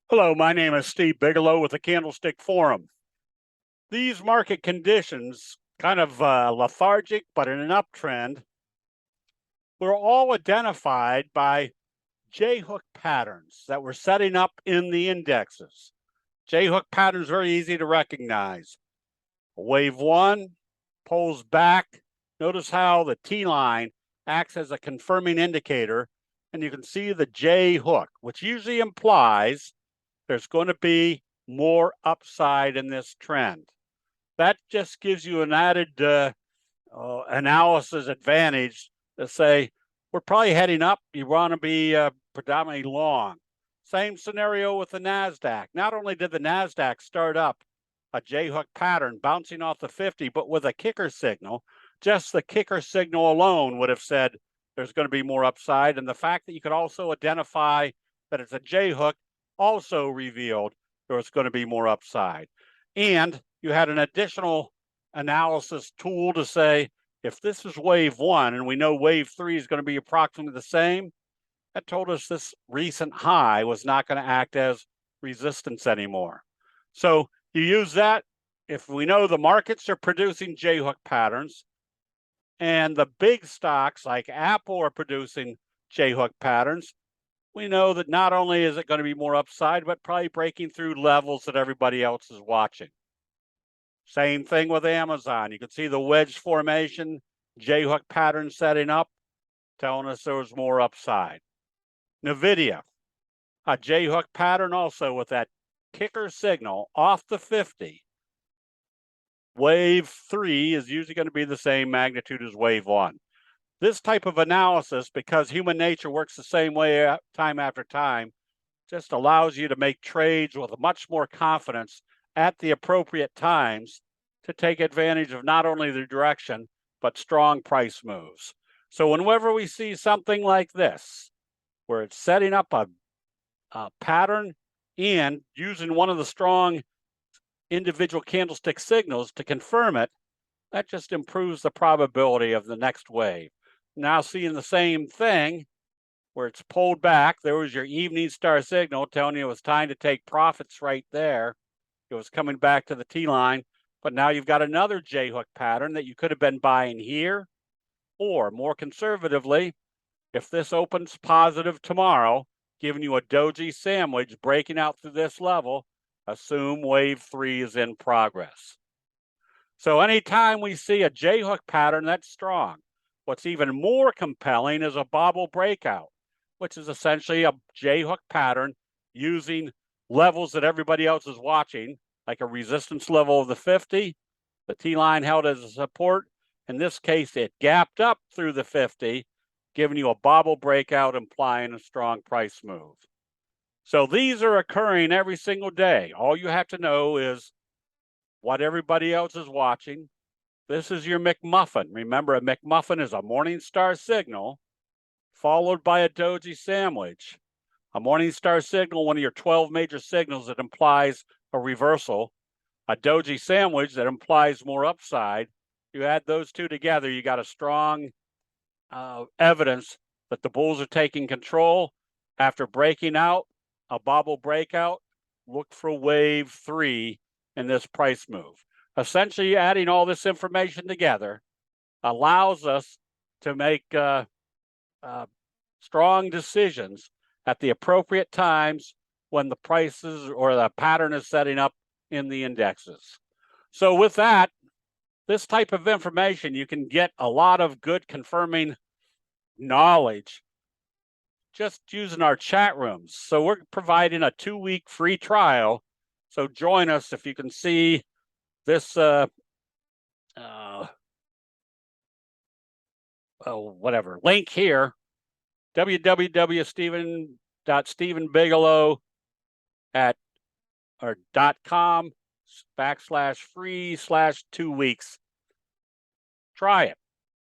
Hello, my name is Steve Bigelow with the Candlestick Forum. These market conditions, kind of lethargic, but in an uptrend, were all identified by J-hook patterns that were setting up in the indexes. J-hook patterns very easy to recognize. Wave one pulls back. Notice how the T-line acts as a confirming indicator, and you can see the J-hook, which usually implies there's going to be more upside in this trend. That just gives you an added analysis advantage to say, we're probably heading up. You want to be predominantly long. Same scenario with the NASDAQ. Not only did the NASDAQ start up a J-hook pattern bouncing off the 50, but with a kicker signal, just the kicker signal alone would have said there's going to be more upside. And the fact that you could also identify that it's a J-hook also revealed there was going to be more upside. And you had an additional analysis tool to say, if this is wave one and we know wave three is going to be approximately the same, that told us this recent high was not going to act as resistance anymore. So you use that. If we know the markets are producing J-hook patterns and the big stocks like Apple are producing J-hook patterns, we know that not only is it going to be more upside, but probably breaking through levels that everybody else is watching. Same thing with Amazon. You can see the wedge formation, J-hook pattern setting up, telling us there was more upside. NVIDIA, a J-hook pattern also with that kicker signal off the 50. Wave three is usually going to be the same magnitude as wave one. This type of analysis, because human nature works the same way time after time, just allows you to make trades with much more confidence at the appropriate times to take advantage of not only the direction, but strong price moves. So whenever we see something like this, where it's setting up a pattern and using one of the strong individual candlestick signals to confirm it, that just improves the probability of the next wave. Now seeing the same thing where it's pulled back, there was your evening star signal telling you it was time to take profits right there. It was coming back to the T-line, but now you've got another J-hook pattern that you could have been buying here, or more conservatively, if this opens positive tomorrow, giving you a doji sandwich breaking out through this level, assume wave three is in progress. So anytime we see a J-hook pattern that's strong, what's even more compelling is a bobble breakout, which is essentially a J-hook pattern using levels that everybody else is watching, like a resistance level of the 50, the T-line held as a support. In this case, it gapped up through the 50, giving you a bobble breakout, implying a strong price move. So these are occurring every single day. All you have to know is what everybody else is watching. This is your McMuffin. Remember, a McMuffin is a morning star signal followed by a doji sandwich. A morning star signal, one of your 12 major signals that implies a reversal. A doji sandwich that implies more upside. You add those two together, you got a strong evidence that the bulls are taking control. After breaking out, a bobble breakout, look for wave three in this price move. Essentially, adding all this information together allows us to make strong decisions at the appropriate times when the prices or the pattern is setting up in the indexes. So with that, this type of information, you can get a lot of good confirming knowledge just using our chat rooms. So we're providing a 2-week free trial. So join us if you can see this whatever link here, www.stephenbigelow.com/free/2 weeks. Try it.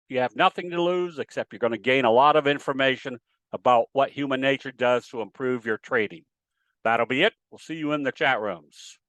You have nothing to lose except you're going to gain a lot of information about what human nature does to improve your trading. That'll be it. We'll see you in the chat rooms.